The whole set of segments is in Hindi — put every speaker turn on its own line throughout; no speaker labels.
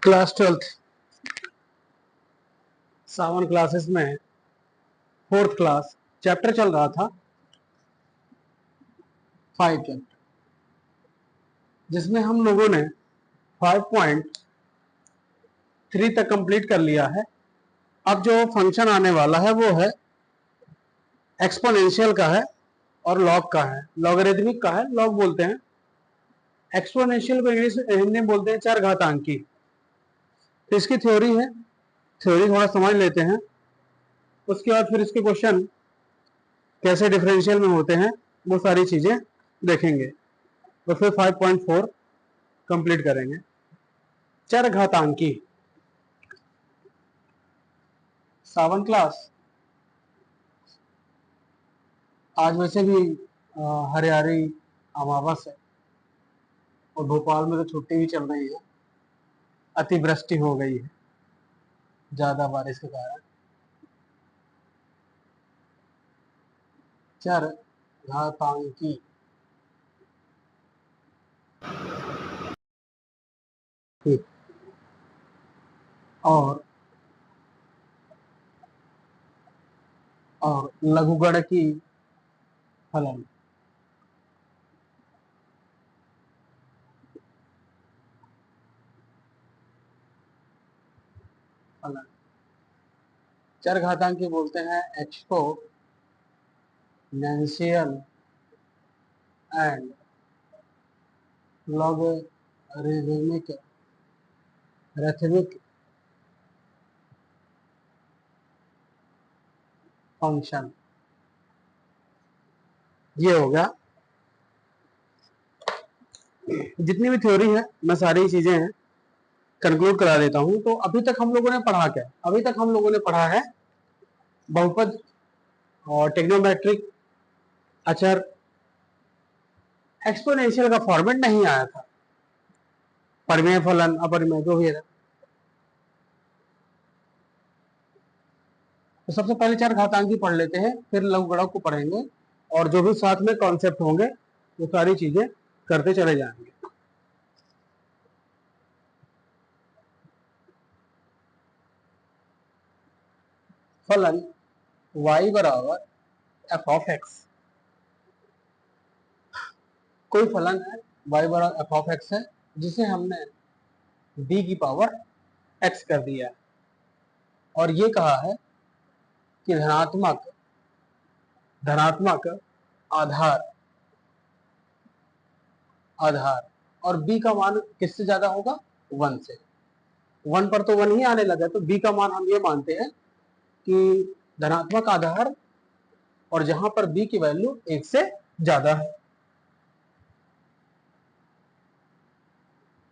क्लास 12th सावन क्लासेस में 4th क्लास चैप्टर चल रहा था 5 चैप्टर, जिसमें हम लोगों ने 5.3 तक कंप्लीट कर लिया है। अब जो फंक्शन आने वाला है वो है एक्सपोनेंशियल का है और लॉग का है, लॉगरिथमिक का है, लॉग बोलते हैं। एक्सपोनेंशियल को इंग्लिश हिंदी में बोलते हैं चरघातांकी। तो इसकी थ्योरी है, थ्योरी थोड़ा समझ लेते हैं, उसके बाद फिर इसके क्वेश्चन कैसे डिफरेंशियल में होते हैं वो सारी चीजें देखेंगे। तो फिर 5.4 कंप्लीट करेंगे। चरघातांकी सावन क्लास आज वैसे भी हरियाली अमावस है और भोपाल में तो छुट्टी भी चल रही है। अतिवृष्टि हो गई है ज्यादा बारिश के कारण। चरघातांकी और लघुगणकी फलन। फलन चरघातांकी बोलते हैं एक्सपोनेंशियल एंड लॉगरिथमिक रैथमिक फंक्शन। ये हो गया। जितनी भी थ्योरी है मैं सारी चीजें कंक्लूड करा देता हूं। तो अभी तक हम लोगों ने पढ़ा क्या? अभी तक हम लोगों ने पढ़ा है बहुपद और ट्रिग्नोमेट्रिक अचर। एक्सपोनेंशियल का फॉर्मेट नहीं आया था, परिमेय फलन अपरिमेय जो भी है। तो सबसे पहले चरघातांकी पढ़ लेते हैं, फिर लघुगणक को पढ़ेंगे और जो भी साथ में कॉन्सेप्ट होंगे वो सारी चीजें करते चले जाएंगे। फलन y बराबर एफ ऑफ एक्स। कोई फलन है y बराबर एफ ऑफ एक्स है जिसे हमने b की पावर x कर दिया है और ये कहा है कि धनात्मक आधार और b का मान किससे ज्यादा होगा? 1 से। 1 पर तो 1 ही आने लगा, तो b का मान हम ये मानते हैं कि धनात्मक आधार और जहां पर b की वैल्यू 1 से ज्यादा है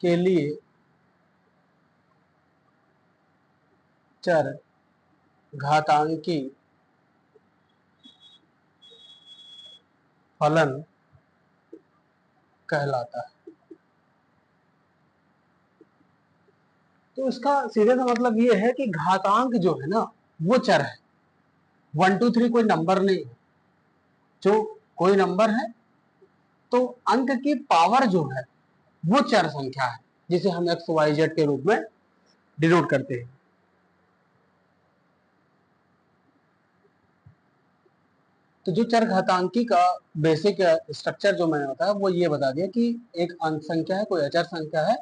के लिए चरघातांकी फलन कहलाता है। तो इसका सीधे सा मतलब ये है कि घातांक जो है ना वो चर है। 1 2 3 कोई नंबर नहीं है। जो कोई नंबर है तो अंक की पावर जो है वो चर संख्या है, जिसे हम एक्स वाई जेड के रूप में डिनोट करते हैं। तो जो चरघातांकी का बेसिक स्ट्रक्चर जो मैंने बताया वो ये बता दिया कि एक अंक संख्या है, कोई अचर संख्या है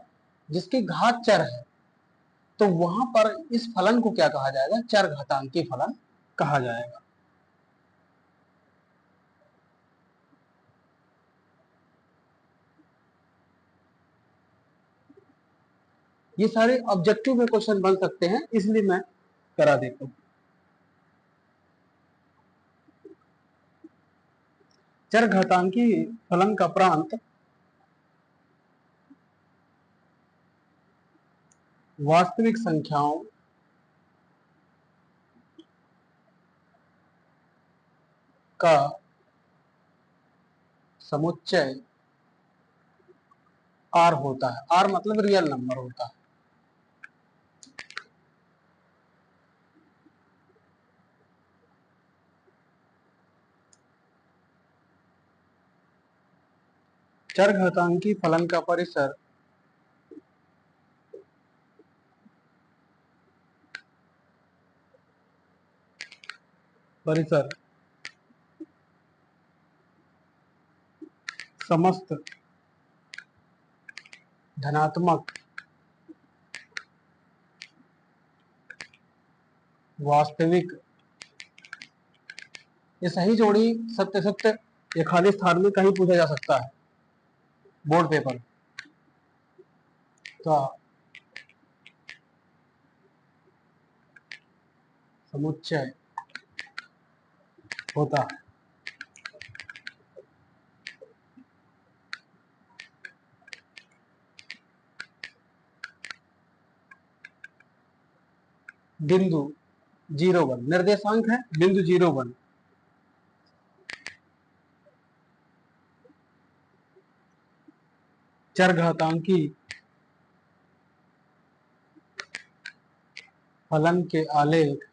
जिसकी घात चर है, तो वहां पर इस फलन को क्या कहा जाएगा? चरघातांकी फलन कहा जाएगा। ये सारे ऑब्जेक्टिव में क्वेश्चन बन सकते हैं, इसलिए मैं करा देता हूं। चरघातांकी फलन का प्रांत वास्तविक संख्याओं का समुच्चय आर होता है। आर मतलब रियल नंबर होता है। चरघातांकी फलन का परिसर परिसर समस्त धनात्मक वास्तविक, ये सही जोड़ी सत्य सत्य ये खाली स्थान में कहीं पूछा जा सकता है बोर्ड पेपर का समुच्चय होता है। बिंदु 0,1 निर्देशांक है बिंदु 0,1, चरघातांकी फलन के आलेख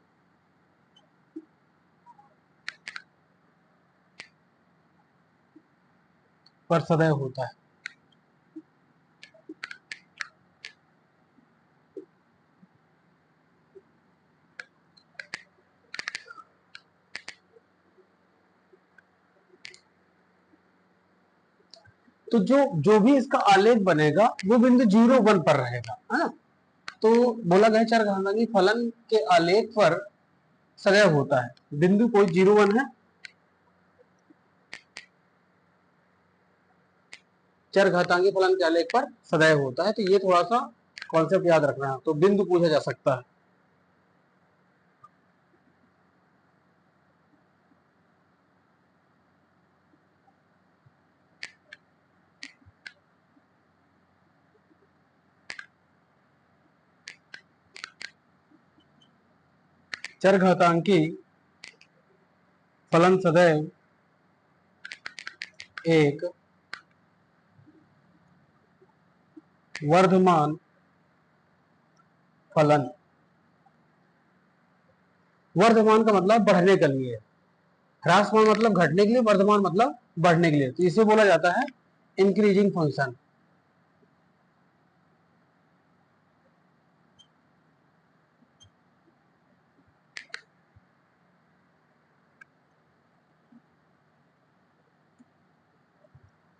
पर सदैव होता है। तो जो जो भी इसका आलेख बनेगा वो बिंदु 0,1 पर रहेगा, है ना। तो बोला गया चरघातांकी फलन के आलेख पर सदैव होता है। बिंदु कोई 0,1 है, चरघातांकी फलन के आलेख पर सदैव होता है। तो ये थोड़ा सा कॉन्सेप्ट याद रखना है। तो बिंदु पूछा जा सकता है। चरघातांकी फलन सदैव एक वर्धमान फलन, वर्धमान का मतलब बढ़ने के लिए, ह्रासमान मतलब घटने के लिए, वर्धमान मतलब बढ़ने के लिए। तो इसे बोला जाता है इंक्रीजिंग फंक्शन।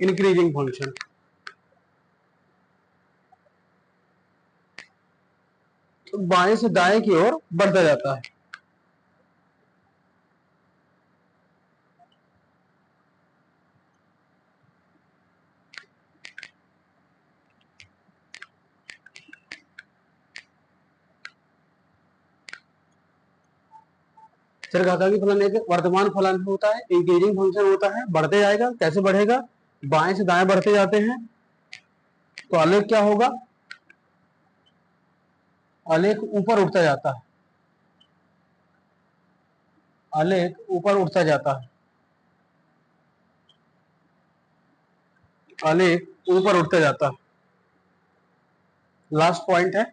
इंक्रीजिंग फंक्शन तो बाएं से दाएं की ओर बढ़ता जाता है। चरघातांकी फलन एक वर्धमान फलन होता है, इंक्रीजिंग फंक्शन होता है, बढ़ते जाएगा। कैसे बढ़ेगा? बाएं से दाएं बढ़ते जाते हैं। तो आलेख क्या होगा? आलेख ऊपर उठता जाता है, आलेख ऊपर उठता जाता है, आलेख ऊपर उठता जाता है। लास्ट पॉइंट है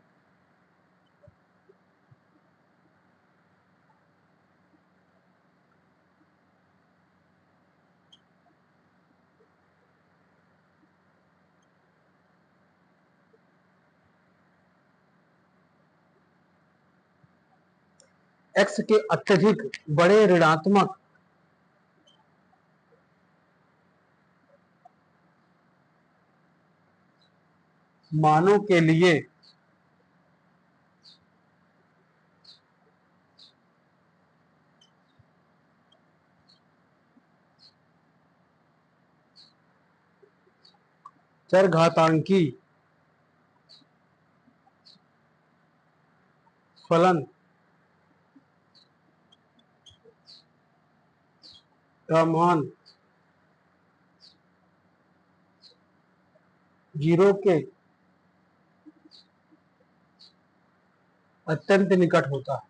x के अत्यधिक बड़े ऋणात्मक मानों के लिए चरघातांकी फलन का मान 0 के अत्यंत निकट होता है।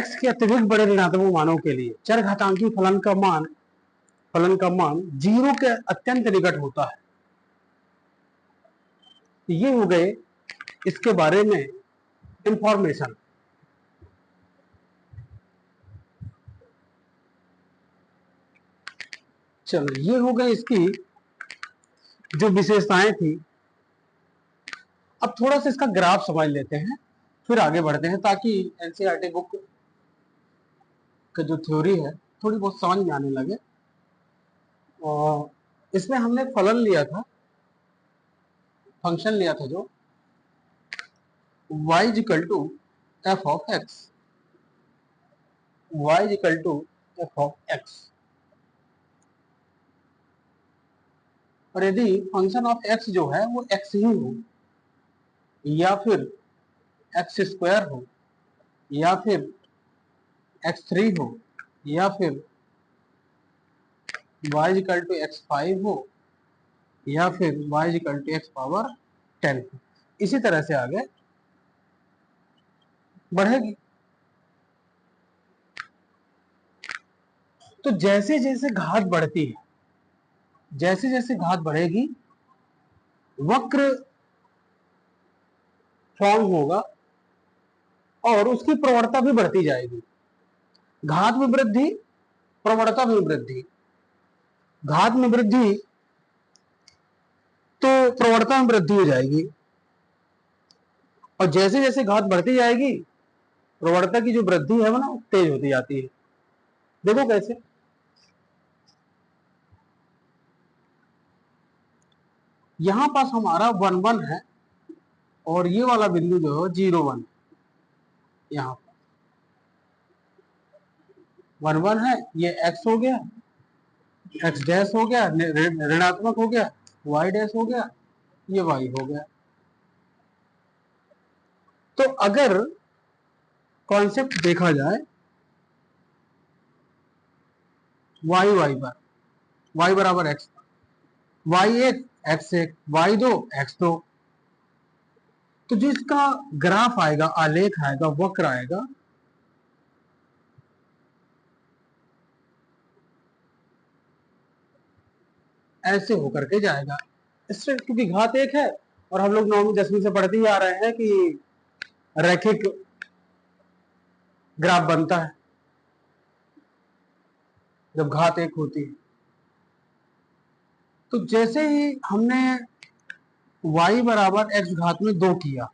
x के अत्यधिक बड़े ऋणात्मक मानों के लिए चरघातांकी फलन का मान 0 के अत्यंत निकट होता है। ये हो गए इसके बारे में इंफॉर्मेशन। चलो, ये हो गए इसकी जो विशेषताएं थी अब थोड़ा सा इसका ग्राफ समझ लेते हैं, फिर आगे बढ़ते हैं, ताकि एनसीईआरटी बुक का जो थ्योरी है थोड़ी बहुत समझ में आने लगे। और इसमें हमने फलन लिया था, फंक्शन लिया था जो y is equal to F of X, y is equal to F of X. और यदि फंक्शन ऑफ x जो है वो x ही हो, या फिर एक्स स्क्वायर हो, या फिर x3 हो, या फिर y is equal to x5 हो, या फिर y is equal to x power 10, इसी तरह से आगे बढ़ेगी। तो जैसे जैसे घात बढ़ती है, जैसे जैसे घात बढ़ेगी, वक्र फॉर्म होगा और उसकी प्रवणता भी बढ़ती जाएगी। घात में वृद्धि, प्रवणता में वृद्धि। घात में वृद्धि तो प्रवणता में वृद्धि हो जाएगी, और जैसे जैसे घात बढ़ती जाएगी, प्रवणता की जो वृद्धि है वो ना तेज होती जाती है। देखो कैसे, यहां पास हमारा 1 1 है, और ये वाला बिंदु जो है 0 1, यहां पर 1 1 है, ये x हो गया, x डैश हो गया, ऋणात्मक हो गया, y डैश हो गया, ये y हो गया। तो अगर कॉन्सेप्ट देखा जाए y y पर, y बराबर x, y1 x1, y2 x2, तो जो इसका ग्राफ आएगा, आलेख आएगा, वक्र आएगा, ऐसे होकर के जाएगा। इससे क्योंकि घात एक है, और हम लोग 9वीं 10वीं से पढ़ते ही आ रहे हैं कि रैखिक ग्राफ बनता है जब घात एक होती है। तो जैसे ही हमने y बराबर x घात में 2 किया,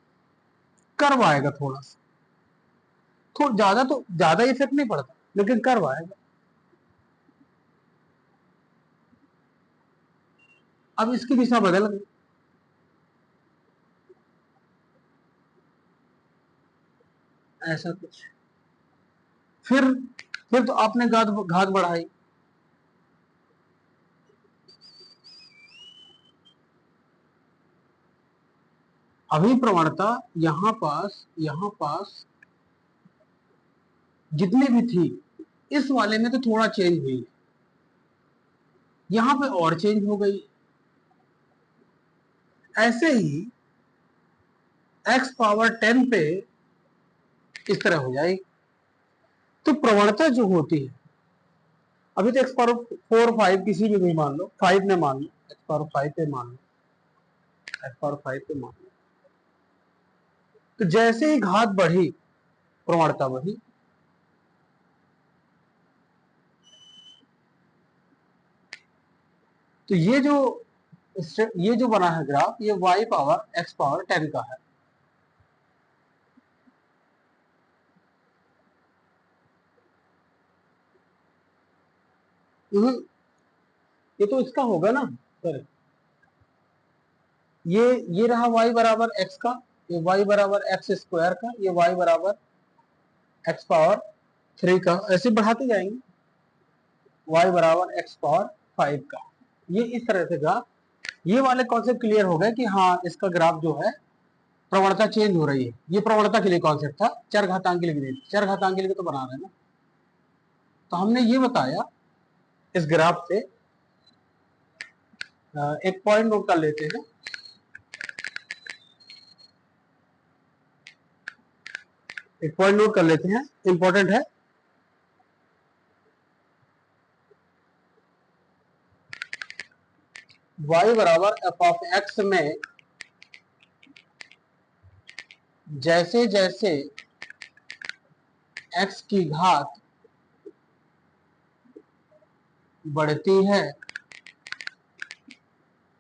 कर्व आएगा थोड़ा सा, तो ज्यादा इफेक्ट नहीं पड़ता, लेकिन कर्व आएगा। अब इसकी दिशा बदल गई, ऐसा कुछ। फिर तो आपने घात बढ़ाई, अभी प्रवणता यहां पास जितनी भी थी, इस वाले में तो थोड़ा चेंज हुई, यहां पे और चेंज हो गई। ऐसे ही x पावर 10 पे इस तरह हो जाएगी। तो प्रवणता जो होती है, अभी तो x पावर 4 5 किसी में भी मान लो, 5 ने मान लो, x पावर 5 पे मान लो, x पावर 5 पे मान लो, तो जैसे ही घात बढ़ी, प्रवणता बढ़ी। तो ये जो बना है ग्राफ, ये y पावर x पावर 10 का है। ये तो इसका होगा ना सर, ये रहा y बराबर x का, ये y बराबर x स्क्वायर का, ये y बराबर x पावर 3 का, ऐसे बढ़ाते जाएंगे, y बराबर x पावर 5 का। ये इस तरह से ग्राफ, ये वाले कॉन्सेप्ट क्लियर हो गए कि हाँ, इसका ग्राफ जो है प्रवणता चेंज हो रही है। ये प्रवणता के लिए कॉन्सेप्ट था, चरघातांक के लिए, चरघातांक के लिए तो बना रहे हैं ना। तो हमने ये बताया इस ग्राफ से, एक पॉइंट नोट कर लेते हैं। एक पॉइंट नोट कर लेते हैं, इंपॉर्टेंट है। y बराबर एफ ऑफ एक्स में जैसे जैसे x की घात बढ़ती है,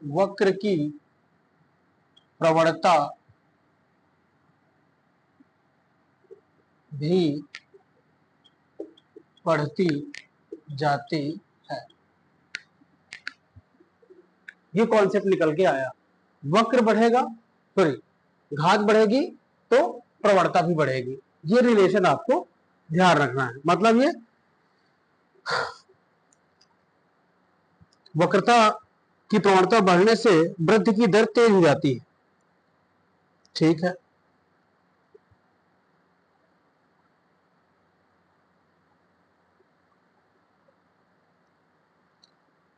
वक्र की प्रवणता भी बढ़ती जाती है। ये कॉन्सेप्ट निकल के आया। वक्र बढ़ेगा, सॉरी, घात बढ़ेगी तो प्रवणता भी बढ़ेगी। ये रिलेशन आपको ध्यान रखना है। मतलब ये वक्रता की प्रवणता बढ़ने से वृद्धि की दर तेज हो जाती है। ठीक है,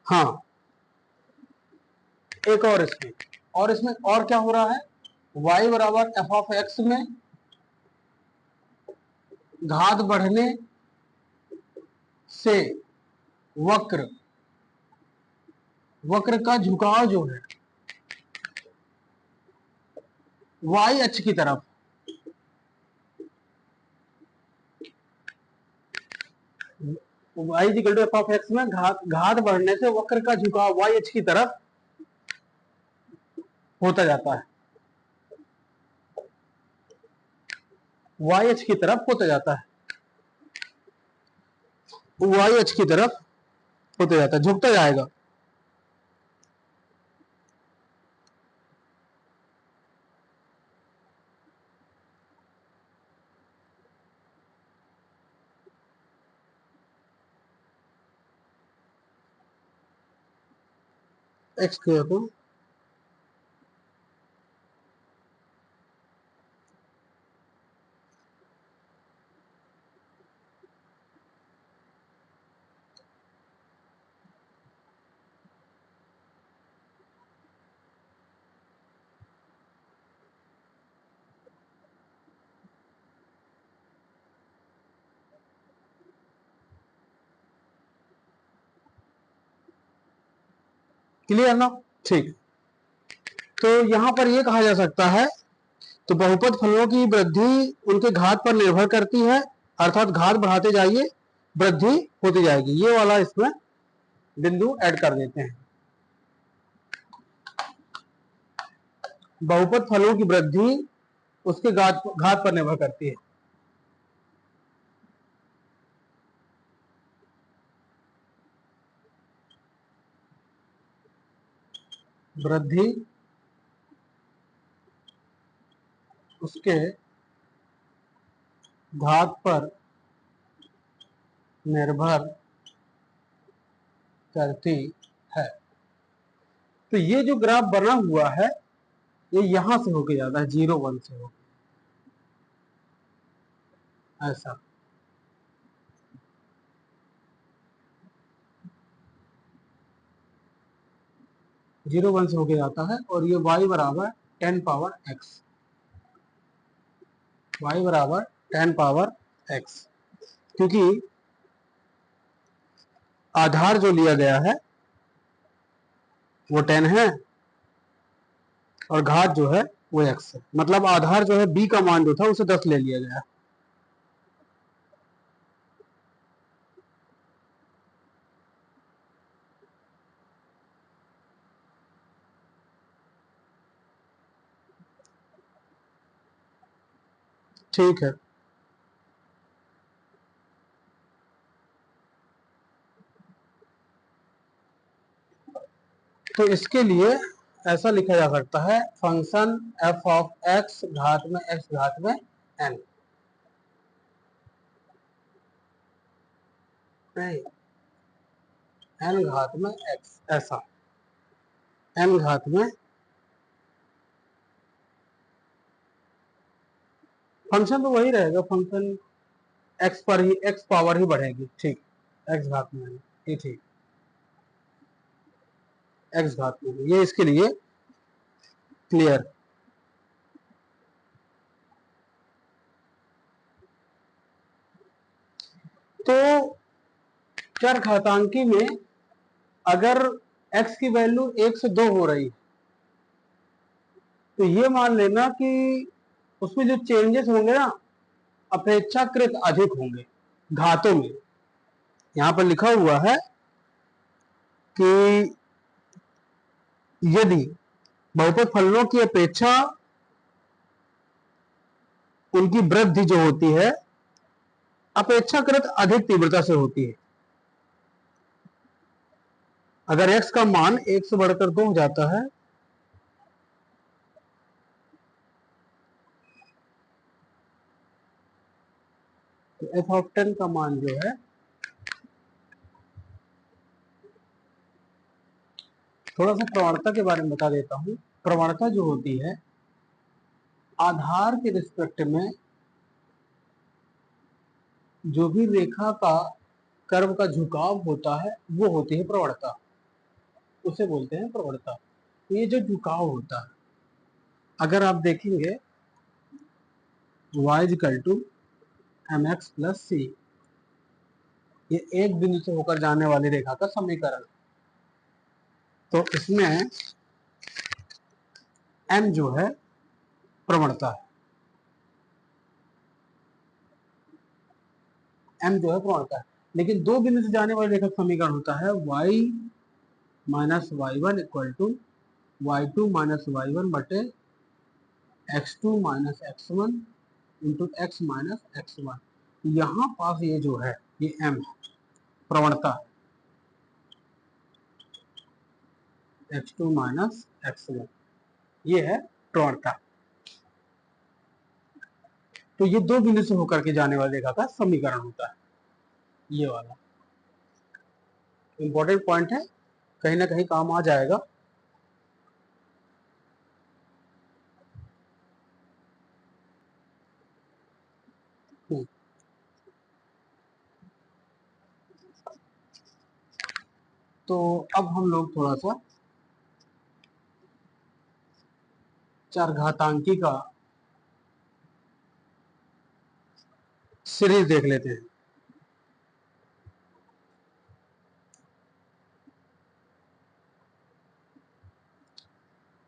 हाँ, एक और इसमें और क्या हो रहा है, y बराबर एफ ऑफ एक्स में घात बढ़ने से वक्र वक्र का झुकाव जो है y अक्ष की तरफ, y equal to F of X में घात बढ़ने से वक्र का झुकाव y अक्ष की तरफ होता जाता है, y अक्ष की तरफ होता जाता है, y अक्ष की तरफ होता जाता है, झुकता जाएगा। एक्स किया तो क्लियर ना। ठीक, तो यहां पर यह कहा जा सकता है, तो बहुपद फलनों की वृद्धि उनके घात पर निर्भर करती है, अर्थात घात बढ़ाते जाइए वृद्धि होती जाएगी। ये वाला इसमें बिंदु ऐड कर देते हैं। बहुपद फलों की वृद्धि उसके घात पर निर्भर करती है। वृद्धि उसके घात पर निर्भर करती है। तो ये जो ग्राफ बना हुआ है ये यहां से होके जाता है, 0 1 से हो, ऐसा 0 1 से होके जाता है। और ये y बराबर 10 पावर x, y बराबर 10 पावर x, क्योंकि आधार जो लिया गया है वो 10 है और घात जो है वो x है। मतलब आधार जो है b का मान जो था उसे 10 ले लिया गया। ठीक है, तो इसके लिए ऐसा लिखा जा सकता है, फंक्शन f ऑफ x घात में x घात में n, नहीं n घात में x, ऐसा n घात में फंक्शन तो वही रहेगा, फंक्शन x पर ही x पावर ही बढ़ेगी। ठीक, x घात में n, ये ठीक, x घात में, ये इसके लिए क्लियर। तो चरघातांकी में अगर x की वैल्यू 1 से 2 हो रही तो ये मान लेना कि उसमें जो चेंजेस होंगे ना अपेक्षाकृत अधिक होंगे घातों में। यहां पर लिखा हुआ है कि यदि बहुपद फलनों की अपेक्षा उनकी वृद्धि जो होती है अपेक्षाकृत अधिक तीव्रता से होती है। अगर x का मान 1 से बढ़कर 2 हो जाता है तो f ऑफ 10 का मान जो है, थोड़ा सा प्रवणता के बारे में बता देता हूं। प्रवणता जो होती है, आधार के रिस्पेक्ट में जो भी रेखा का कर्व का झुकाव होता है वो होती है प्रवणता, उसे बोलते हैं प्रवणता। तो ये जो झुकाव होता है, अगर आप देखेंगे y equal to M X plus C, ये एक बिंदु से होकर जाने वाली रेखा का समीकरण। तो इसमें m जो है प्रवणता है, m जो है प्रवणता है। लेकिन दो बिंदु से जाने वाली रेखा का समीकरण होता है y minus Y one equal to Y two minus Y one बटे X two minus X one into X minus X one. यहाँ पास ये जो है ये m है, प्रवणता X two minus X one, ये है प्रवणता। तो ये दो बिंदु से होकर के जाने वाली रेखा का समीकरण होता है, ये वाला इंपॉर्टेंट पॉइंट है, कहीं ना कहीं काम आ जाएगा। तो अब हम लोग थोड़ा सा चरघातांकी का सीरीज देख लेते हैं।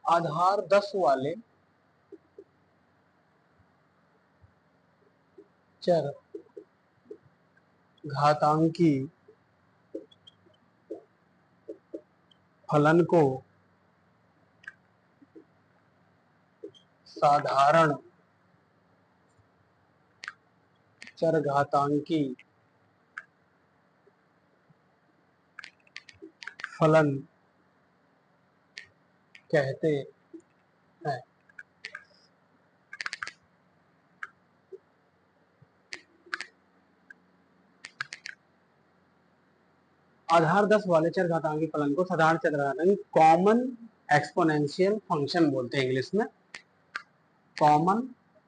आधार 10 वाले चर घातांकी फलन को साधारण चरघातांकी फलन कहते हैं। आधार 10 वाले चरघातांकी फलन को साधारण चरघातांकी कॉमन एक्सपोनेंशियल फंक्शन बोलते हैं इंग्लिश में, कॉमन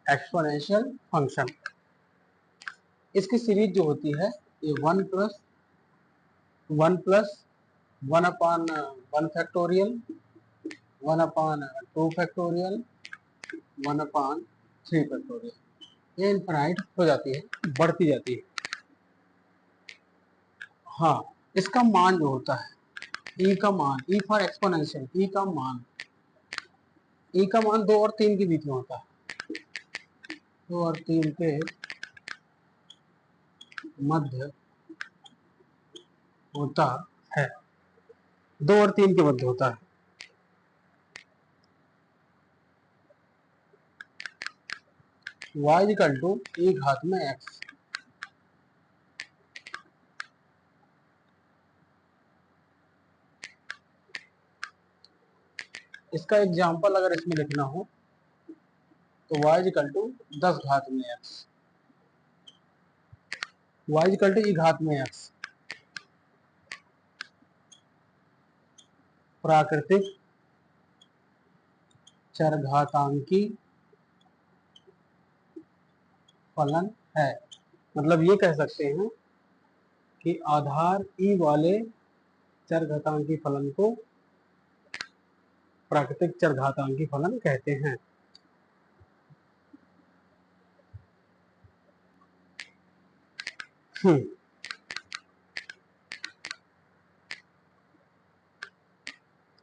एक्सपोनेंशियल फंक्शन। इसकी सीरीज जो होती है ये one plus one upon one factorial, one upon two factorial, one upon three factorial, ये इनफाइनाइट हो जाती है, बढ़ती जाती है। हाँ, इसका मान जो होता है e का मान, e फॉर एक्सपोनेंशियल, e का मान 2 और 3 के बीच में होता है, 2 और 3 के मध्य होता है, 2 और 3 के मध्य होता है। y इक्वल टू e घात में x। इसका एग्जाम्पल अगर इसमें लिखना हो तो y इक्वल टू 10 घात में x, y equal to e घात में x प्राकृतिक चरघातांकी फलन है। मतलब ये कह सकते हैं कि आधार ई वाले चरघातांकी फलन को प्राकृतिक चरघातांकी फलन कहते हैं।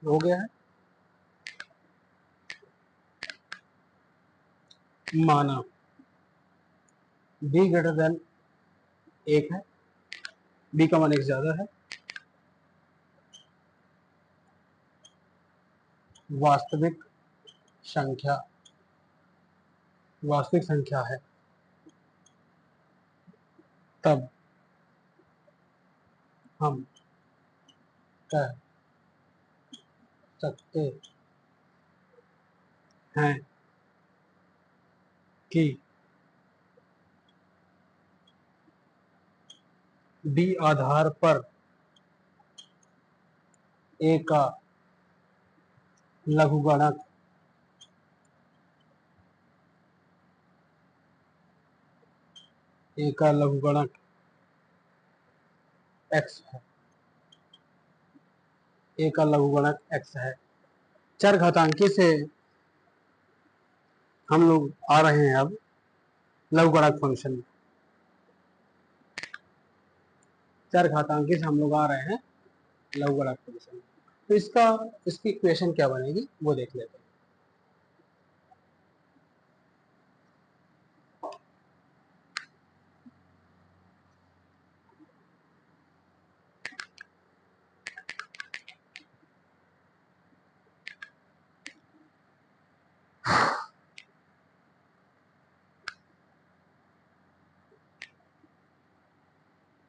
हो गया है। माना b ग्रेटर देन 1 है, b का मान 1 ज्यादा है, वास्तविक संख्या है, तब हम कह सकते हैं कि बी आधार पर ए का लघुगणक एक्स है। ए का लघुगणक एक्स है। चर घातांकी से हम लोग आ रहे हैं अब लघुगणक फंक्शन में। चर घातांकी से हम लोग आ रहे हैं लघुगणक फंक्शन में। तो इसकी इक्वेशन क्या बनेगी वो देख लेते हैं।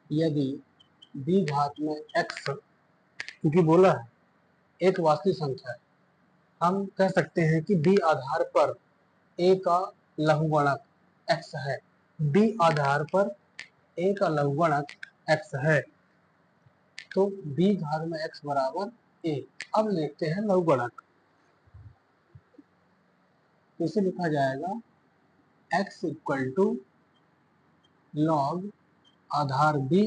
यदि b घात में x, क्योंकि बोला है एक वास्तविक संख्या है, हम कह सकते हैं कि b आधार पर a का लघुगणक x है। b आधार पर a का लघुगणक x है, तो b घात में x बराबर a। अब लिखते हैं लघुगणक। इसे लिखा जाएगा x इक्वल टू लॉग आधार b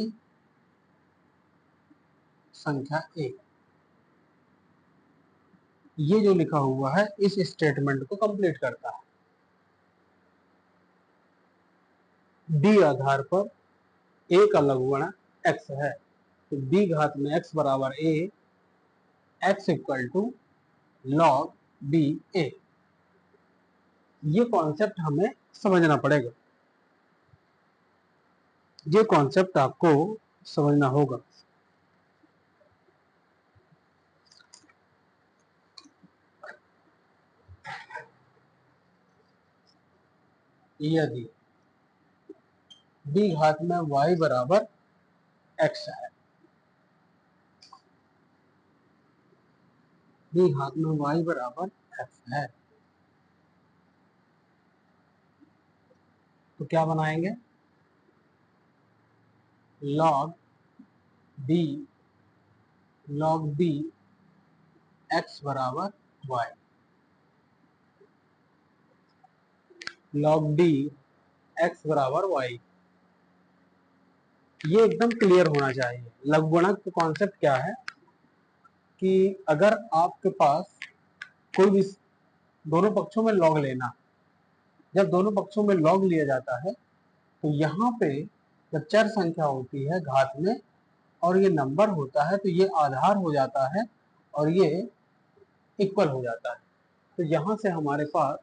संख्या a। ये जो लिखा हुआ है इस स्टेटमेंट को कंप्लीट करता है। b आधार पर a का लघुगणक x है, तो b घात में x बराबर a, x equal to log b a। ये कॉन्सेप्ट हमें समझना पड़ेगा, ये कॉन्सेप्ट आपको समझना होगा। यदि b घात में y बराबर x है, b घात में y बराबर x है, तो क्या बनाएंगे? log b x बराबर y, log b x बराबर y। ये एकदम क्लियर होना चाहिए। लघुगणक का कॉन्सेप्ट क्या है कि अगर आपके पास कोई भी दोनों पक्षों में लॉग लेना, जब दोनों पक्षों में लॉग लिया जाता है तो यहाँ पे जब चर संख्या होती है घात में और ये नंबर होता है तो ये आधार हो जाता है और ये इक्वल हो जाता है। तो यहाँ से हमारे पास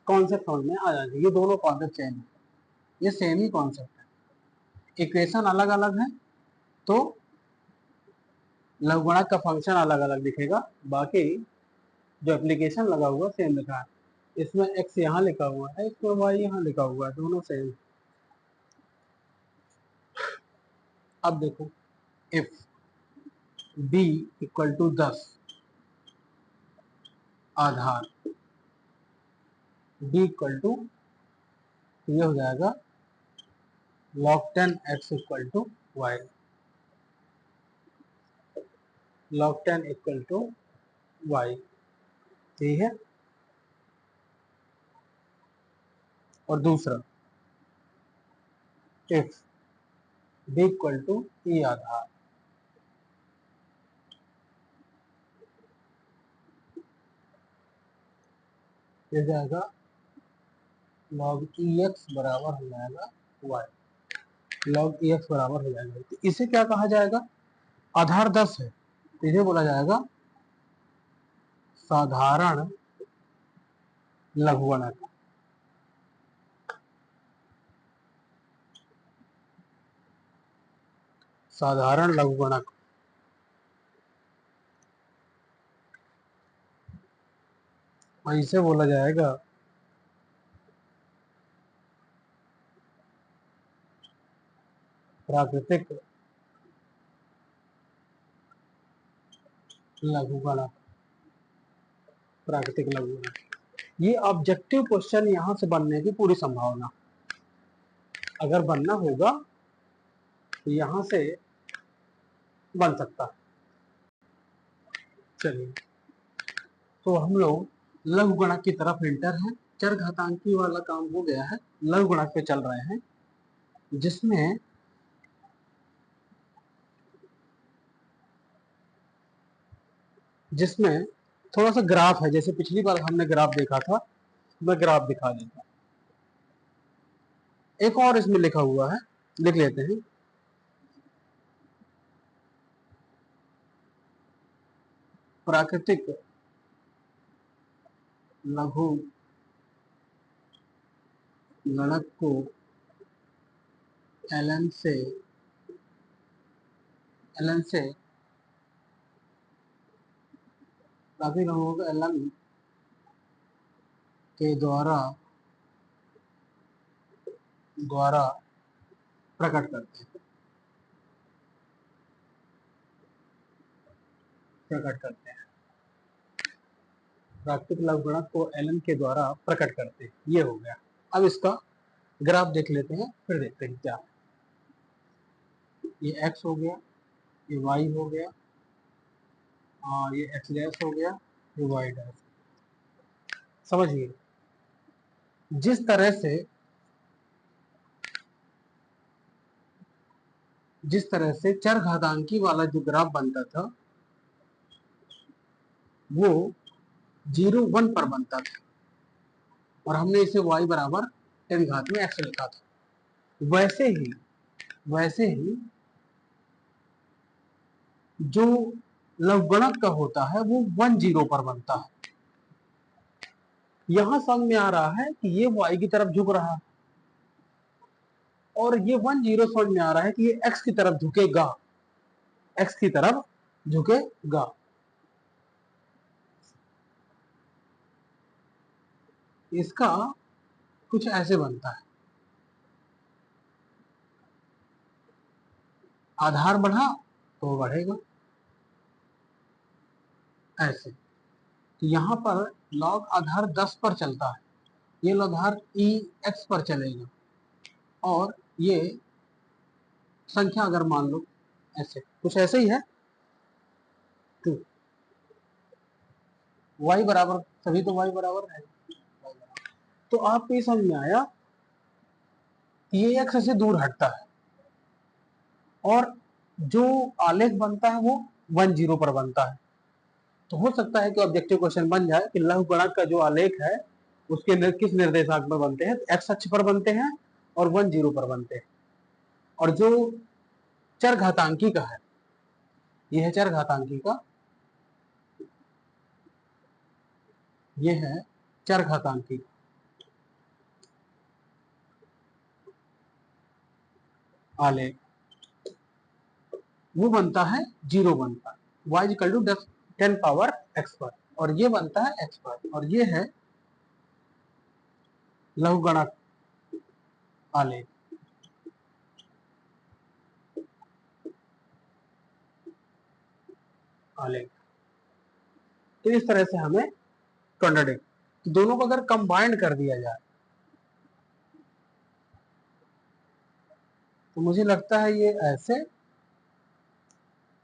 कॉन्सेप्ट समझ में आ जाएगा। ये दोनों कॉन्सेप्ट सेम है, ये सेम ही कॉन्सेप्ट है। इक्वेशन अलग अलग है तो लघुगणक का फंक्शन अलग अलग दिखेगा, बाकी जो एप्लीकेशन लगा हुआ सेम लिखा है। इसमें x यहाँ लिखा हुआ है, इसमें y यहाँ लिखा हुआ है, दोनों सेम। अब देखो, इफ b इक्वल टू 10 आधार b इक्वल टू, ये हो जाएगा log 10 x equal to y, log 10 equal to y, ठीक है। और दूसरा if b equal to e आधार, ये जाएगा log ex बराबर हो जाएगा y, log ex बराबर हो जाएगा। तो इसे क्या कहा जाएगा? आधार 10 है, तो इसे बोला जाएगा साधारण लघुगणक। साधारण लघुगणक और इसे बोला जाएगा प्राकृतिक लघुगणक, प्राकृतिक लघुगणक। ये ऑब्जेक्टिव क्वेश्चन यहां से बनने की पूरी संभावना, अगर बनना होगा तो यहां से बन सकता है। चलिए, तो हम लोग लघुगणक की तरफ एंटर हैं। चरघातांकी वाला काम हो गया है, लघुगणक पे चल रहे हैं, जिसमें थोड़ा सा ग्राफ है। जैसे पिछली बार हमने ग्राफ देखा था, मैं ग्राफ दिखा देता। एक और इसमें लिखा हुआ है, लिख लेते हैं। प्राकृतिक लघु गणक को एलन से प्राकृतिक लघु को एलन के द्वारा प्रकट करते हैं, प्राकृतिक लघुगणक को एलन के द्वारा प्रकट करते हैं। ये हो गया। अब इसका ग्राफ देख लेते हैं, फिर देखते हैं क्या। ये x हो गया, ये y हो गया, और ये x डैश हो गया, ये y डैश। समझिए, जिस तरह से चरघातांकी वाला जो ग्राफ बनता था वो 0 1 पर बनता था, और हमने इसे y बराबर 10 घात में x लिखा था। वैसे ही जो लघुगणक का होता है वो 1 0 पर बनता है। यहां समझ में आ रहा है कि ये y की तरफ झुक रहा है, और ये 1 0 समझ में आ रहा है कि ये x की तरफ झुकेगा, x की तरफ झुकेगा। इसका कुछ ऐसे बनता है, आधार बढ़ा तो बढ़ेगा ऐसे। तो यहाँ पर लॉग आधार 10 पर चलता है, ये लॉग आधार x पर चलेगा, और ये संख्या अगर मान लो ऐसे, कुछ ऐसे ही है। तो y बराबर, सभी तो y बराबर है। तो आपको ये समझ में आया कि ये x से दूर हटता है, और जो आलेख बनता है वो 1 0 पर बनता है। तो हो सकता है कि ऑब्जेक्टिव क्वेश्चन बन जाए कि लघुगणक का जो आलेख है उसके किस निर्देशांक पर बनते हैं। एक्स अक्ष पर बनते हैं और 1 0 पर बनते हैं। और जो चरघातांकी का है, ये है चरघातांकी का, ये है चरघातांकी आलेख, वो बनता है 0 बनता है, y equal to 10 power x पर, और ये बनता है x पर, और ये है लघुगणक आलेख। तो इस तरह से हमें कॉन्ट्राडिक्ट, तो दोनों को अगर कंबाइंड कर दिया जाए तो मुझे लगता है ये ऐसे,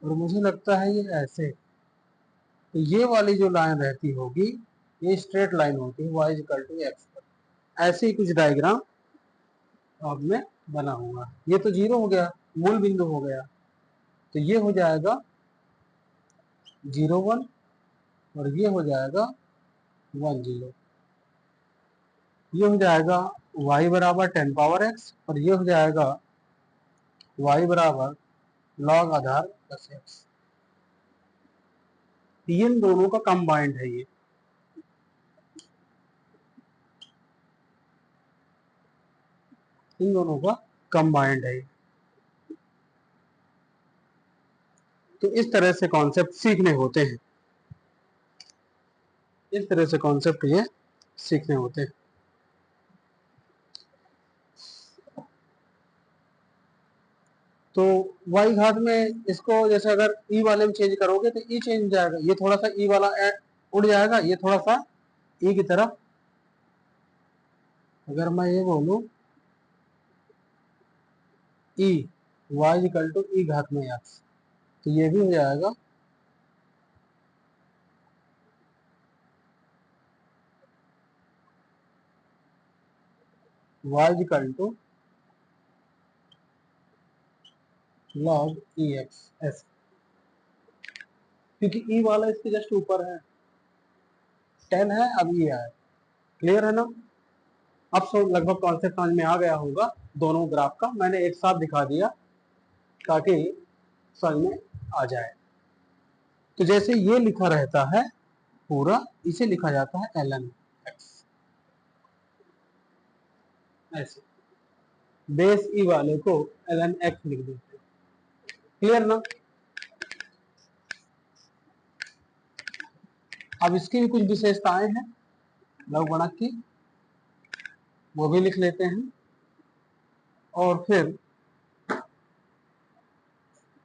और मुझे लगता है ये ऐसे। तो ये वाली जो लाइन रहती होगी ये स्ट्रेट लाइन होती है y इक्वल टू एक्स पर। ऐसे ही कुछ डायग्राम अब में बना हुआ। ये तो 0 हो गया, मूल बिंदु हो गया, तो ये हो जाएगा 0 1, और ये हो जाएगा 1 0। ये हो जाएगा y बराबर 10 पावर x, और ये हो जाएगा y बराबर लॉग आधार प्लस x। इन दोनों का कंबाइंड है, ये इन दोनों का कंबाइंड है। तो इस तरह से कॉन्सेप्ट सीखने होते हैं, इस तरह से कॉन्सेप्ट ये सीखने होते हैं। तो y घात में इसको जैसे अगर e वाले में चेंज करोगे तो e चेंज हो जाएगा, ये थोड़ा सा e वाला उड़ जाएगा, ये थोड़ा सा e की तरफ। अगर मैं ये बोलूं e y equal to e घात में x, तो ये भी हो जाएगा y equal to log ex, क्योंकि e वाला इसके जस्ट ऊपर है, 10 है, अब ये है। क्लियर है ना? अब लगभग कॉन्सेप्ट समझ में आ गया होगा दोनों ग्राफ का, मैंने एक साथ दिखा दिया ताकि समझ में आ जाए। तो जैसे ये लिखा रहता है पूरा, इसे लिखा जाता है ln x, ऐसे बेस ई वाले को ln x लिख देते हैं। क्लियर ना? अब इसकी भी कुछ विशेषताएं हैं लघु गुणक की, वो भी लिख लेते हैं, और फिर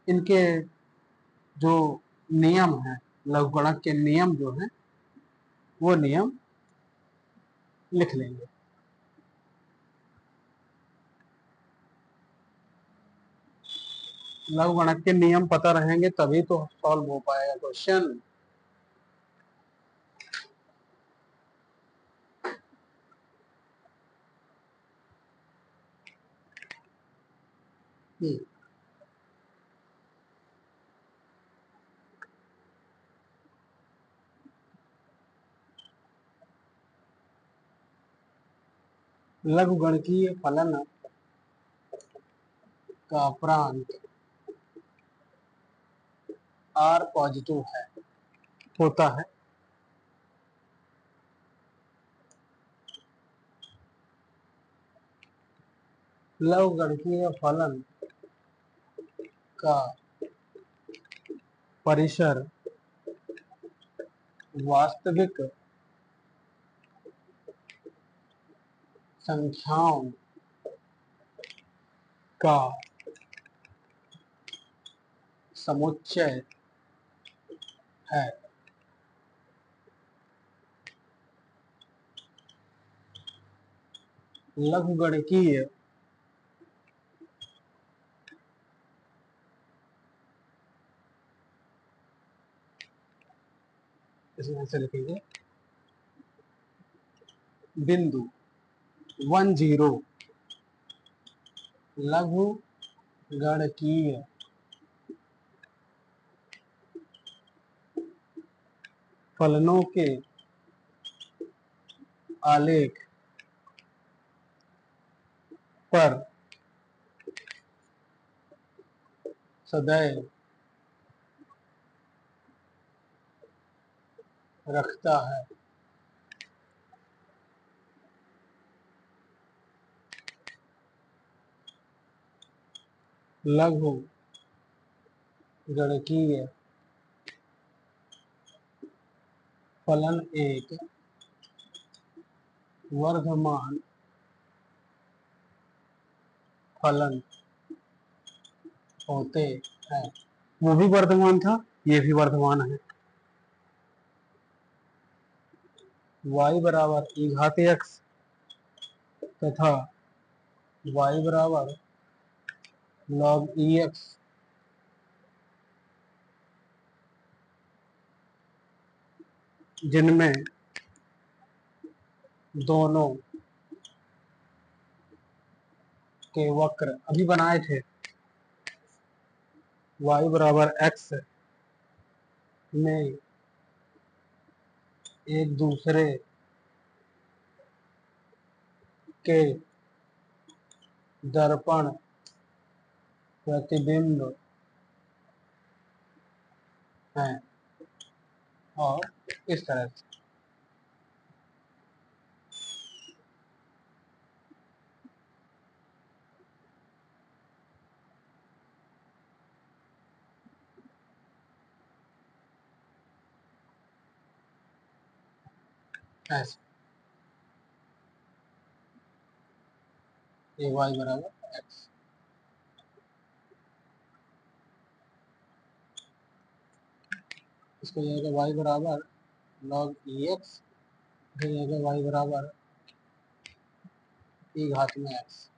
इनके जो नियम है, लघु गुणक के नियम जो है वो नियम लिख लेंगे। लघु गणक के नियम पता रहेंगे तभी तो सॉल्व हो पाएगा क्वेश्चन। लघु गणकीय फलन का प्रांत r पॉजिटिव है, होता है, लघु गणकीय फलन का परिसर वास्तविक संख्याओं का समुच्चय है। लघु गणकीय इसमें ऐसे लिखेंगे, बिंदु 10 लघु गणकीय फलनों के आलेख पर सदैव रखता है। लघु गणकीय फलन एक वर्धमान फलन होते हैं। वो भी वर्धमान था, ये भी वर्धमान है। y बराबर e घात x तथा y बराबर log ex जिनमें दोनों के वक्र अभी बनाए थे, y बराबर x में एक दूसरे के दर्पण प्रतिबिंब हैं, और इस तरह से ऐसे a y बराबर x। इसको जाएगा y बराबर log ex, फिर जाएगा y बराबर e घात में x।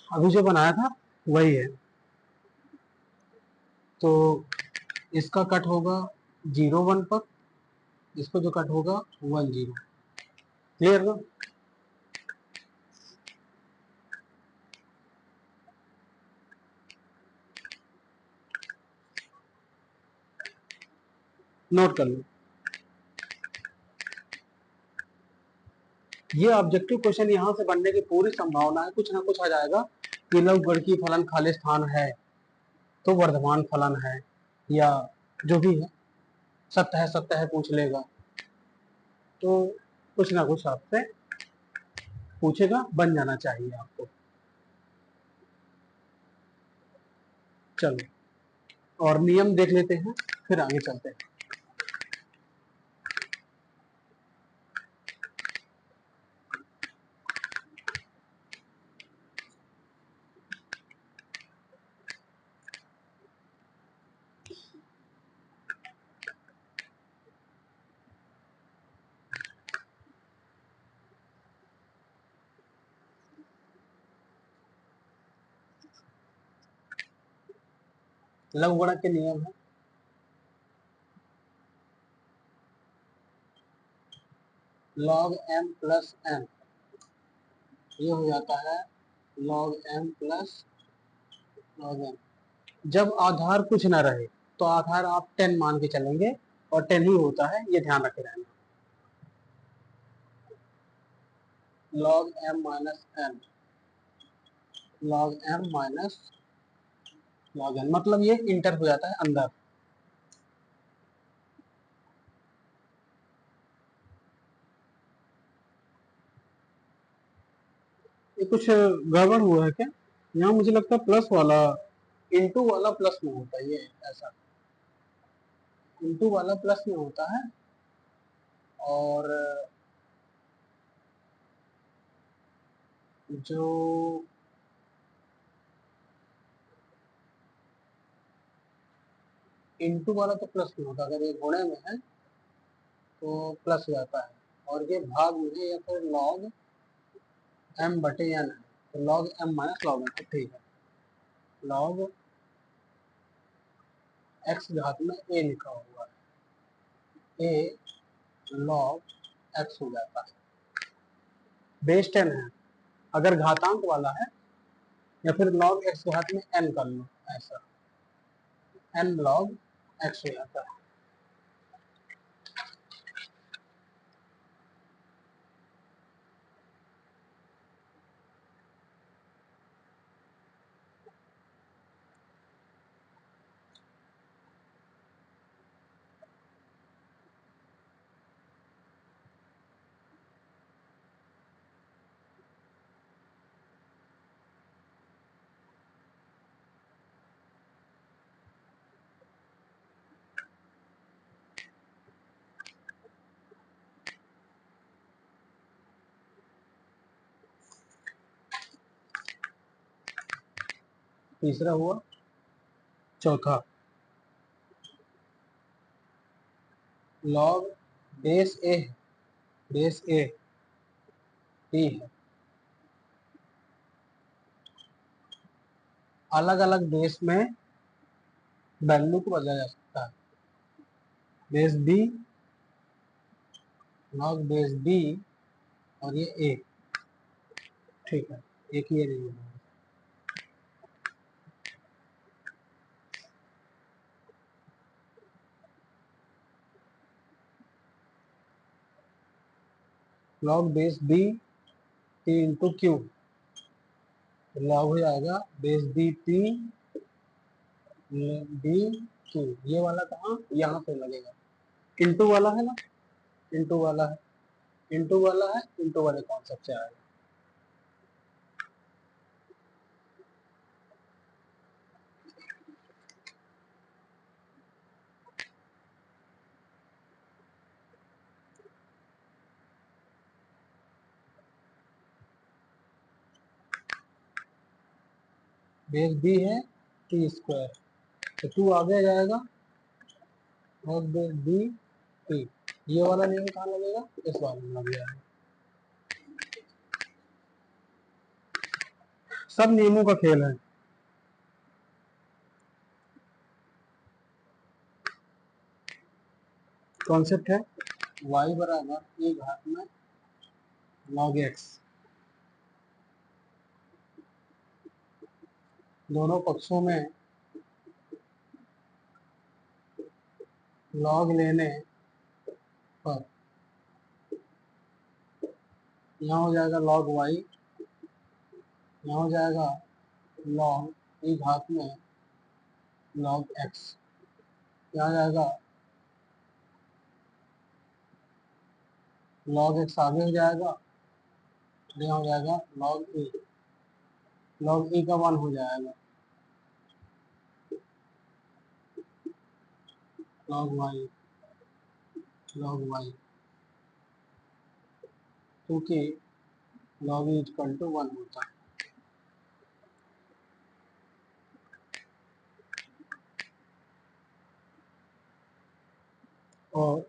अभी जो बनाया था वही है, तो इसका कट होगा 0 1 पर, इसको जो कट होगा 1 0। क्लियर ना? नोट कर लो, ये ऑब्जेक्टिव क्वेश्चन यहाँ से बनने की पूरी संभावना है, कुछ ना कुछ आ जाएगा कि लघुगणकीय फलन खाली स्थान है तो वर्धमान फलन है, या जो भी है, सत्य है पूछ लेगा, तो कुछ ना कुछ आपसे पूछेगा, बन जाना चाहिए आपको। चलो और नियम देख लेते हैं, फिर आगे चलते हैं। लघुगणक के नियम है, log m प्लस n, ये हो जाता है log m plus log n। जब आधार कुछ ना रहे तो आधार आप 10 मान के चलेंगे, और 10 ही होता है, ये ध्यान रखे रहना। log m minus n, log m minus log n, मतलब ये इंटर हो जाता है अंदर। ये कुछ गड़बड़ हुआ है क्या? यहाँ मुझे लगता है प्लस वाला, इंटू वाला प्लस में होता है, ये ऐसा इंटू वाला प्लस में होता है, और जो इंटू वाला तो प्लस में होता है, अगर ये गुणे में है तो प्लस हो जाता है, और ये भाग में है या फिर log m बटे n है, तो log m minus log n, ठीक है, log x घात में a लिखा हुआ है, a log x हो जाता है, बेस 10 है, अगर घातांक वाला है या फिर log x घात में n कर लो, ऐसा n log x हो जाता है। तीसरा हुआ, चौथा log base a, base a t है, अलग अलग बेस में वैल्यू को बदला जा सकता है, base b, log base b, और ये a, ठीक है, एक ही नहीं है, log base b t into Q, log हो जाएगा base b t b q, ये वाला कहाँ, यहाँ पे लगेगा, इंटू वाला है ना, इंटू वाला है, इंटू वाला है, इंटू वाले कॉन्सेप्ट से आएगा। बेस b है टी स्क्वायर, तो 2 आगे आ जाएगा, log डी टी, ये वाला नियम कहाँ लगेगा, इस वाले में लग जाएगा। सब नियमों का खेल है। कॉन्सेप्ट है y बराबर e घात में log x, दोनों पक्षों में log लेने पर यहाँ हो जाएगा log y, यहाँ हो जाएगा log e घात में log x, यहाँ जाएगा log x आगे हो जाएगा, यहाँ हो जाएगा log e का 1 हो जाएगा log y, क्योंकि log e इक्वल टू 1 होता है। और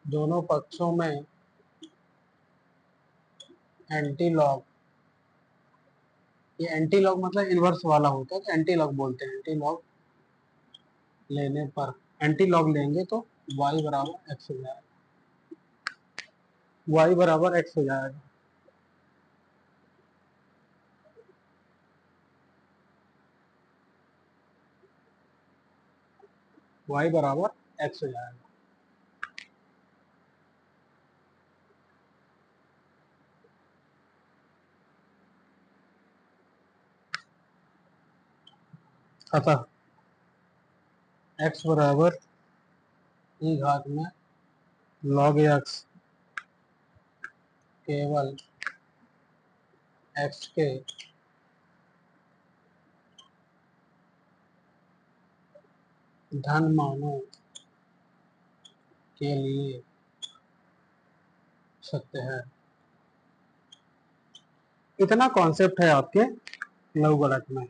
दोनों पक्षों में एंटी लॉग, ये एंटी लॉग मतलब इनवर्स वाला होता है, तो एंटी लॉग बोलते हैं। एंटी लॉग लेने पर, एंटी लॉग लेंगे तो y बराबर x हो जाएगा, y बराबर x हो जाएगा। y बराबर x हो जाएगा। अतः x बराबर e घात में log x केवल x के धन मानों के लिए सत्य है। इतना कॉन्सेप्ट है आपके लघुगणक में।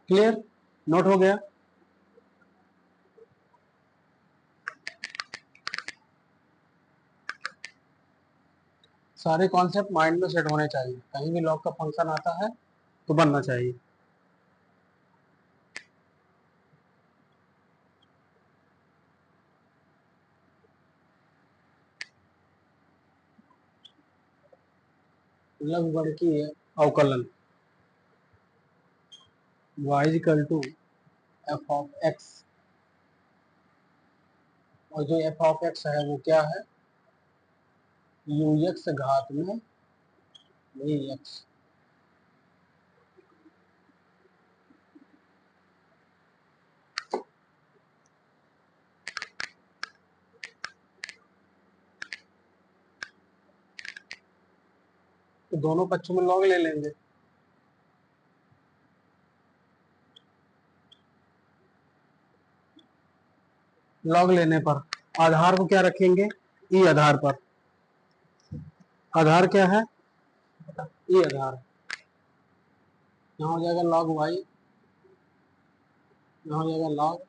क्लियर, नोट हो गया। सारे कॉन्सेप्ट माइंड में सेट होने चाहिए, कहीं भी लॉग का फंक्शन आता है तो बनना चाहिए। लघुगणकीय अवकलन y equal to F of X, और जो एफ ऑफ एक्स है वो क्या है, यू एक्स घात में वी एक्स। तो दोनों पक्षों में लॉग ले लेंगे। लॉग लेने पर आधार को क्या रखेंगे, ई आधार पर। आधार क्या है, ई आधार। यहाँ हो जाएगा log y, यहाँ हो जाएगा log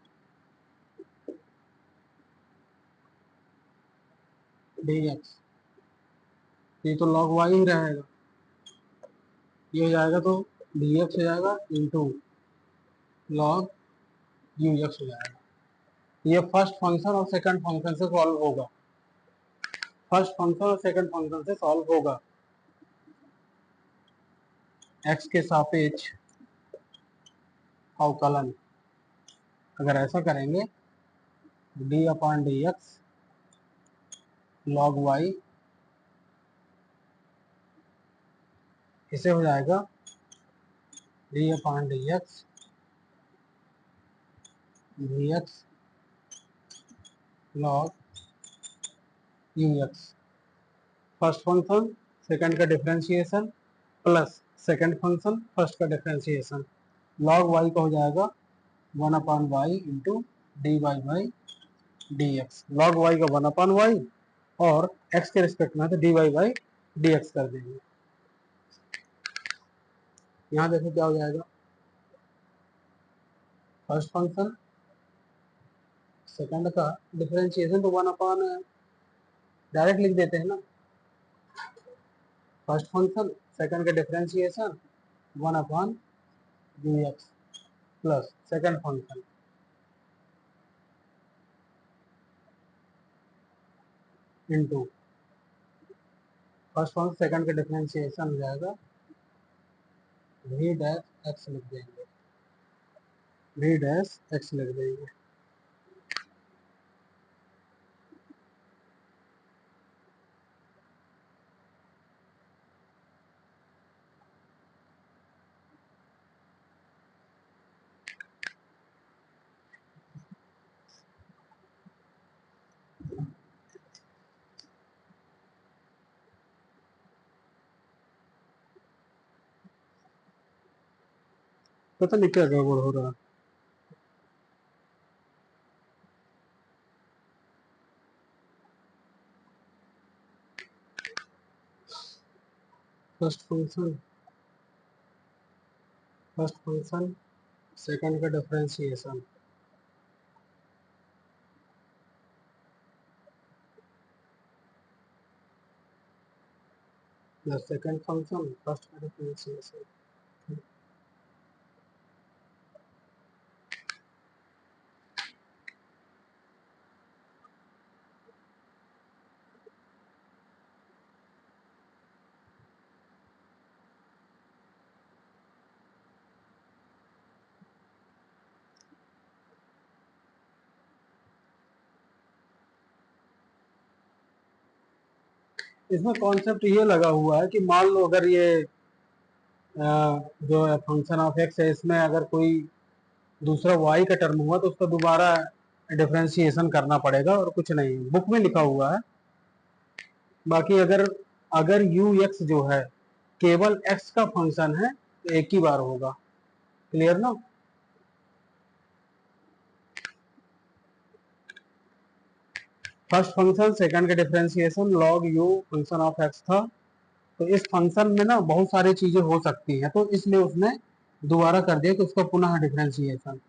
dx, ये तो log y ही रहेगा, ये हो जाएगा तो dx हो जाएगा इंटू log ux हो जाएगा। ये फर्स्ट फंक्शन और सेकंड फंक्शन से सॉल्व होगा, फर्स्ट फंक्शन और सेकंड फंक्शन से सॉल्व होगा। x के सापेक्ष अवकलन अगर ऐसा करेंगे, d upon D X log y, इसे हो जाएगा d upon D X V X log U X, first function second का differentiation plus second function first का डिफरेंशिएशन, लॉग वाई का हो जाएगा 1/y into D Y by D X. Log Y का 1/y और x के रिस्पेक्ट में तो d Y by D x कर देंगे। यहाँ देखो क्या हो जाएगा, फर्स्ट फंक्शन सेकंड का डिफरेंशिएशन तो 1/, डायरेक्ट लिख देते हैं ना, फर्स्ट फंक्शन सेकंड का differentiation 1/dx plus second function into first function second का डिफरेंशिएशन हो जाएगा v डैश एक्स लिख देंगे, v डैश एक्स लिख देंगे। पता नहीं क्या गड़बड़ हो रहा है। फर्स्ट फंक्शन सेकंड का differentiation plus second function first का डिफरेंशिएशन। इसमें कॉन्सेप्ट ये लगा हुआ है कि मान लो अगर ये जो फंक्शन ऑफ एक्स है इसमें अगर कोई दूसरा वाई का टर्म हुआ तो उसका दोबारा डिफरेंशिएशन करना पड़ेगा और कुछ नहीं, बुक में लिखा हुआ है। बाकी अगर अगर यू एक्स जो है केवल एक्स का फंक्शन है तो एक ही बार होगा, क्लियर ना। फर्स्ट फंक्शन सेकंड का differentiation log you function of x था, तो इस फंक्शन में ना बहुत सारी चीजें हो सकती हैं तो इसलिए उसने दोबारा कर दिया कि उसका पुनः डिफरेंशिएशन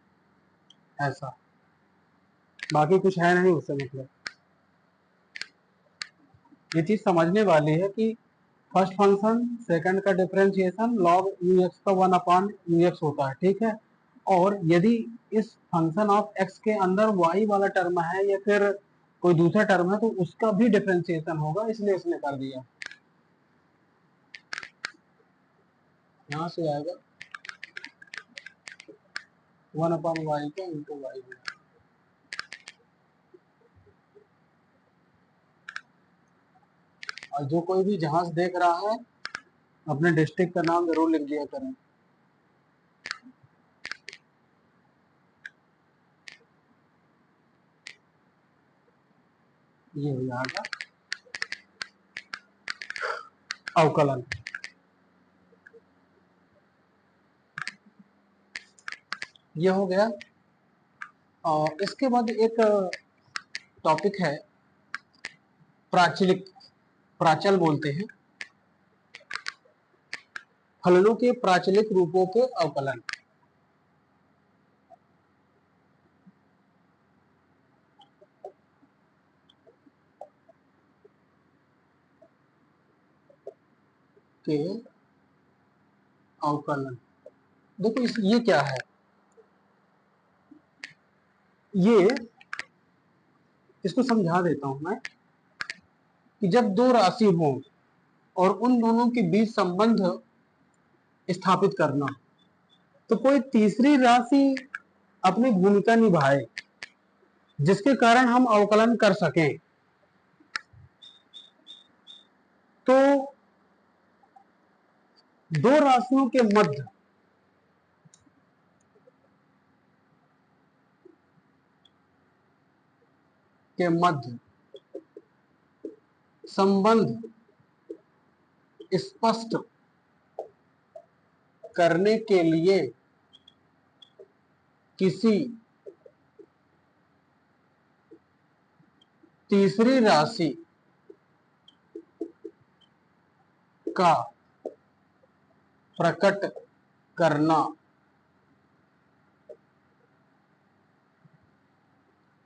ऐसा, बाकी कुछ है नहीं उससे मतलब। ये चीज समझने वाली है कि फर्स्ट फंक्शन सेकंड का डिफरेंशिएशन लॉग यू एक्स का 1/u(x) होता है, ठीक है। और यदि इस फंक्शन ऑफ एक्स के अंदर वाई वाला टर्म है या फिर कोई दूसरा टर्म है तो उसका भी डिफरेंशिएशन होगा, इसलिए इसने कर दिया। यहाँ से आएगा 1/y का इंटू वाई। और जो कोई भी जहाज देख रहा है अपने डिस्ट्रिक्ट का नाम जरूर लिख दिया करें। ये हो जाएगा अवकलन। ये हो गया। और इसके बाद एक टॉपिक है प्राचलिक, प्राचल बोलते हैं, फलनों के प्राचलिक रूपों के अवकलन। के अवकलन देखो ये क्या है, ये इसको समझा देता हूं मैं कि जब दो राशि हो और उन दोनों के बीच संबंध स्थापित करना, तो कोई तीसरी राशि अपनी भूमिका निभाए जिसके कारण हम अवकलन कर सकें। तो दो राशियों के मध्य के मध्य संबंध स्पष्ट करने के लिए किसी तीसरी राशि का प्रकट करना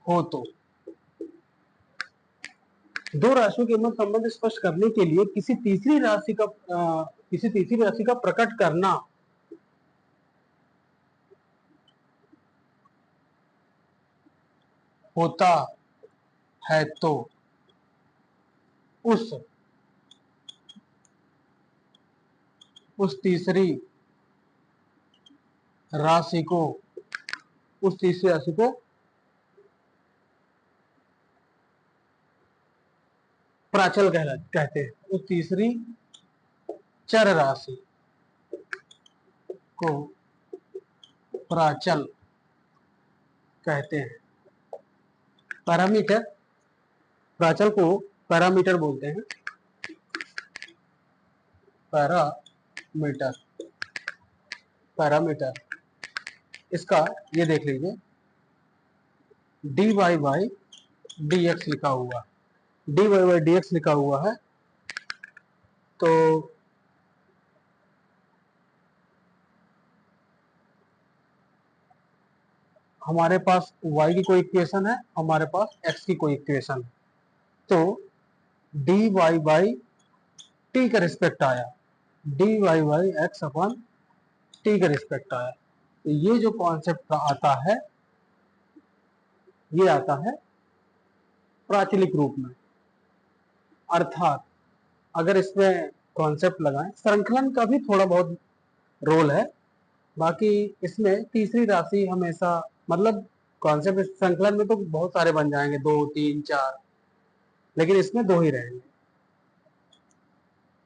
हो तो। दो राशियों के मध्य संबंध स्पष्ट करने के लिए किसी तीसरी राशि का प्रकट करना होता है तो उस तीसरी राशि को प्राचल कहते हैं। उस तीसरी चर राशि को प्राचल कहते हैं। पैरामीटर, प्राचल को पैरामीटर बोलते हैं। पैरामीटर इसका ये देख लीजिए, dy बाई dx लिखा हुआ, dy बाई dx लिखा हुआ है। तो हमारे पास y की कोई इक्वेशन है, हमारे पास x की कोई इक्वेशन है। तो dy बाई t का रिस्पेक्ट आया, dy by x upon t का रिस्पेक्ट आया। तो ये जो कॉन्सेप्ट आता है, ये आता है प्राचलिक रूप में। अर्थात अगर इसमें कॉन्सेप्ट लगाएं, संकलन का भी थोड़ा बहुत रोल है, बाकी इसमें तीसरी राशि हमेशा, मतलब कॉन्सेप्ट संकलन में तो बहुत सारे बन जाएंगे, 2 3 4, लेकिन इसमें 2 ही रहेंगे।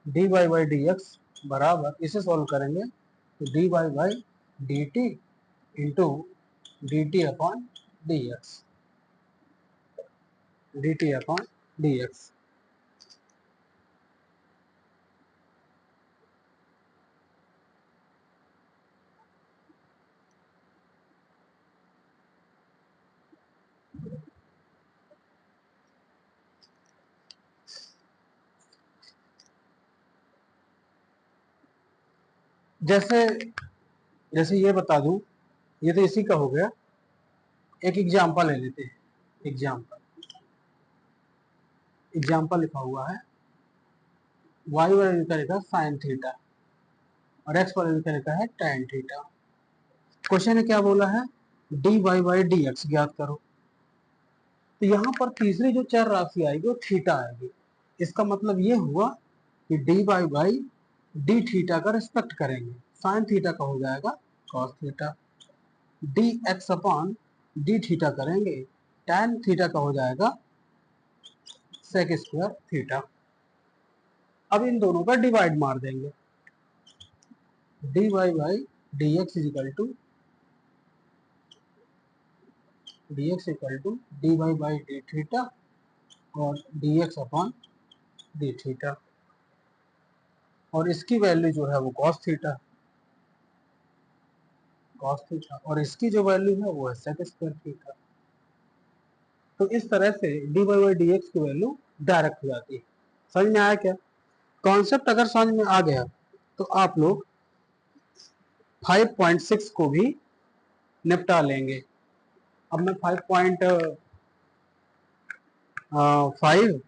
dy बाई dx बराबर, इसे सॉल्व करेंगे तो dy by dt into dt upon dx। जैसे ये बता दूं, ये तो इसी का हो गया। एक एग्जाम्पल ले लेते हैं। एग्जाम्पल लिखा हुआ है, y वाले का लिखा साइन थीटा और x वाले का लिखा है tan थीटा। क्वेश्चन ने क्या बोला है, dy बाई dx ज्ञात करो। तो यहाँ पर तीसरी जो चर राशि आएगी वो थीटा आएगी। इसका मतलब ये हुआ कि dy बाई डी थीटा का रिस्पेक्ट करेंगे, साइन थीटा का हो जाएगा cos theta, dx upon d theta करेंगे, tan थीटा का हो जाएगा sec स्क्वायर थीटा। अब इन दोनों का डिवाइड मार देंगे, dy by dx equal to dy by d theta और dx अपॉन डी थीटा, और इसकी वैल्यू जो है वो cos थीटा, और इसकी जो वैल्यू है वो है sec स्क्वायर थीटा। तो इस तरह से dy बाई dx की वैल्यू डायरेक्ट हो जाती है। समझ में आया क्या? कॉन्सेप्ट अगर समझ में आ गया तो आप लोग 5.6 को भी निपटा लेंगे। अब मैं 5.5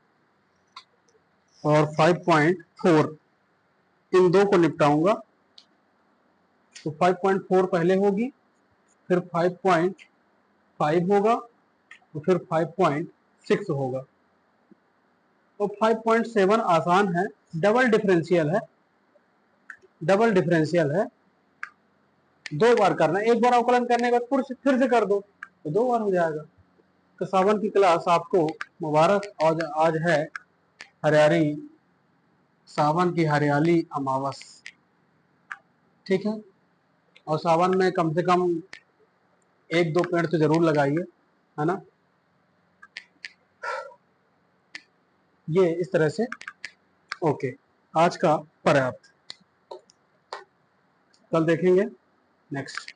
और 5.4 इन दो को निपटाऊंगा। तो 5.4 पहले होगी, फिर 5.5 होगा, तो फिर 5.6 होगा। तो 5.7 आसान है, डबल डिफरेंशियल है। 2 बार करना है, एक बार अवकलन करने के बाद फिर से कर दो तो 2 बार हो जाएगा। तो सावन की क्लास आपको मुबारक। आज है हरियाली, सावन की हरियाली अमावस, ठीक है। और सावन में कम से कम 1-2 पेड़ तो जरूर लगाइए, है ना। ये इस तरह से। ओके, आज का पर्याप्त, कल देखेंगे नेक्स्ट।